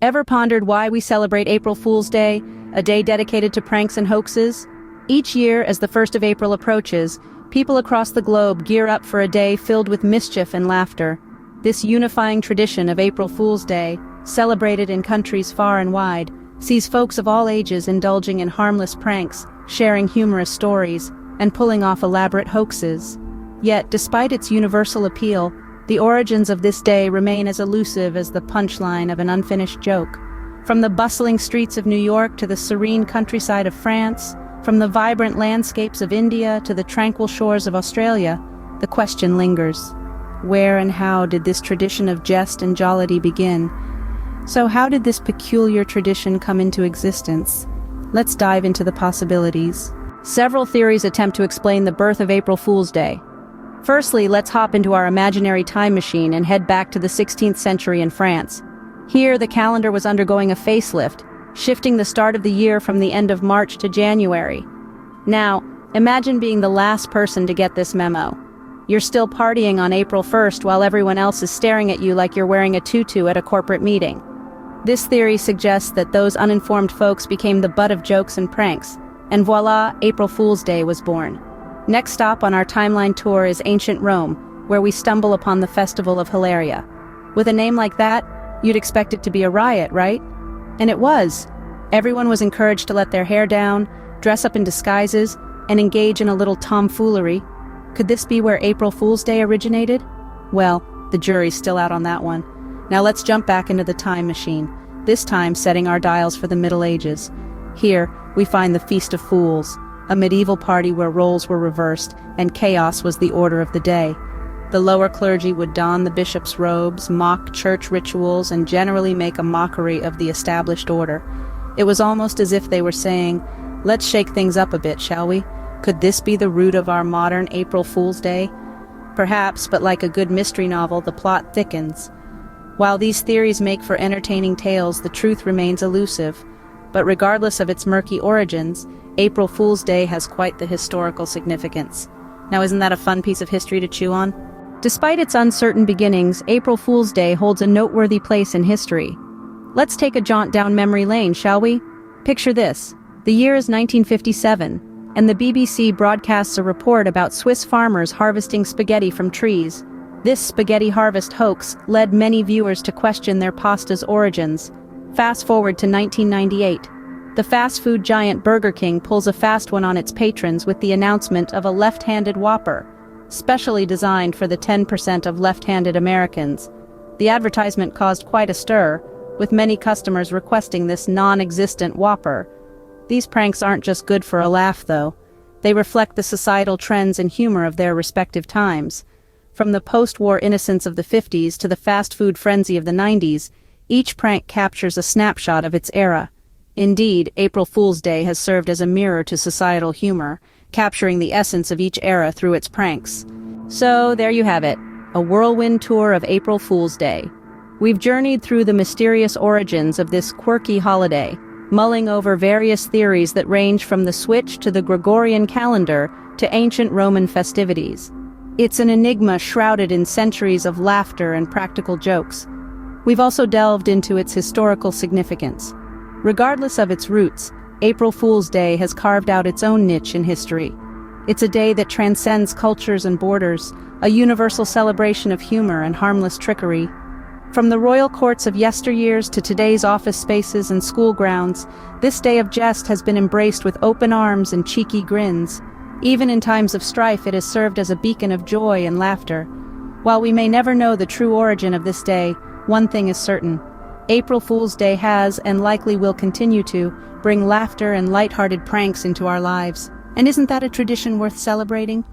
Ever pondered why we celebrate April Fool's Day, a day dedicated to pranks and hoaxes? Each year, as the 1st of April approaches, people across the globe gear up for a day filled with mischief and laughter. This unifying tradition of April Fool's Day, celebrated in countries far and wide, sees folks of all ages indulging in harmless pranks, sharing humorous stories, and pulling off elaborate hoaxes. Yet, despite its universal appeal, the origins of this day remain as elusive as the punchline of an unfinished joke. From the bustling streets of New York to the serene countryside of France, from the vibrant landscapes of India to the tranquil shores of Australia, the question lingers. Where and how did this tradition of jest and jollity begin? So how did this peculiar tradition come into existence? Let's dive into the possibilities. Several theories attempt to explain the birth of April Fool's Day. Firstly, let's hop into our imaginary time machine and head back to the 16th century in France. Here, the calendar was undergoing a facelift, shifting the start of the year from the end of March to January. Now, imagine being the last person to get this memo. You're still partying on April 1st while everyone else is staring at you like you're wearing a tutu at a corporate meeting. This theory suggests that those uninformed folks became the butt of jokes and pranks, and voila, April Fool's Day was born. Next stop on our timeline tour is ancient Rome, where we stumble upon the Festival of Hilaria. With a name like that, you'd expect it to be a riot, right? And it was. Everyone was encouraged to let their hair down, dress up in disguises, and engage in a little tomfoolery. Could this be where April Fool's Day originated? Well, the jury's still out on that one. Now let's jump back into the time machine, this time setting our dials for the Middle Ages. Here, we find the Feast of Fools, a medieval party where roles were reversed and chaos was the order of the day. The lower clergy would don the bishop's robes, mock church rituals, and generally make a mockery of the established order. It was almost as if they were saying, "Let's shake things up a bit, shall we? Could this be the root of our modern April Fool's Day?" Perhaps, but like a good mystery novel, the plot thickens. While these theories make for entertaining tales, the truth remains elusive. But regardless of its murky origins, April Fool's Day has quite the historical significance. Now, isn't that a fun piece of history to chew on? Despite its uncertain beginnings, April Fool's Day holds a noteworthy place in history. Let's take a jaunt down memory lane, shall we? Picture this. The year is 1957, and the BBC broadcasts a report about Swiss farmers harvesting spaghetti from trees. This spaghetti harvest hoax led many viewers to question their pasta's origins. Fast forward to 1998. The fast food giant Burger King pulls a fast one on its patrons with the announcement of a left-handed Whopper, specially designed for the 10% of left-handed Americans. The advertisement caused quite a stir, with many customers requesting this non-existent Whopper. These pranks aren't just good for a laugh, though. They reflect the societal trends and humor of their respective times. From the post-war innocence of the 50s to the fast food frenzy of the 90s, each prank captures a snapshot of its era. Indeed, April Fool's Day has served as a mirror to societal humor, capturing the essence of each era through its pranks. So, there you have it, a whirlwind tour of April Fool's Day. We've journeyed through the mysterious origins of this quirky holiday, mulling over various theories that range from the switch to the Gregorian calendar to ancient Roman festivities. It's an enigma shrouded in centuries of laughter and practical jokes. We've also delved into its historical significance. Regardless of its roots, April Fool's Day has carved out its own niche in history. It's a day that transcends cultures and borders, a universal celebration of humor and harmless trickery. From the royal courts of yesteryears to today's office spaces and school grounds, this day of jest has been embraced with open arms and cheeky grins. Even in times of strife, it has served as a beacon of joy and laughter. While we may never know the true origin of this day, one thing is certain. April Fool's Day has, and likely will continue to, bring laughter and lighthearted pranks into our lives. And isn't that a tradition worth celebrating?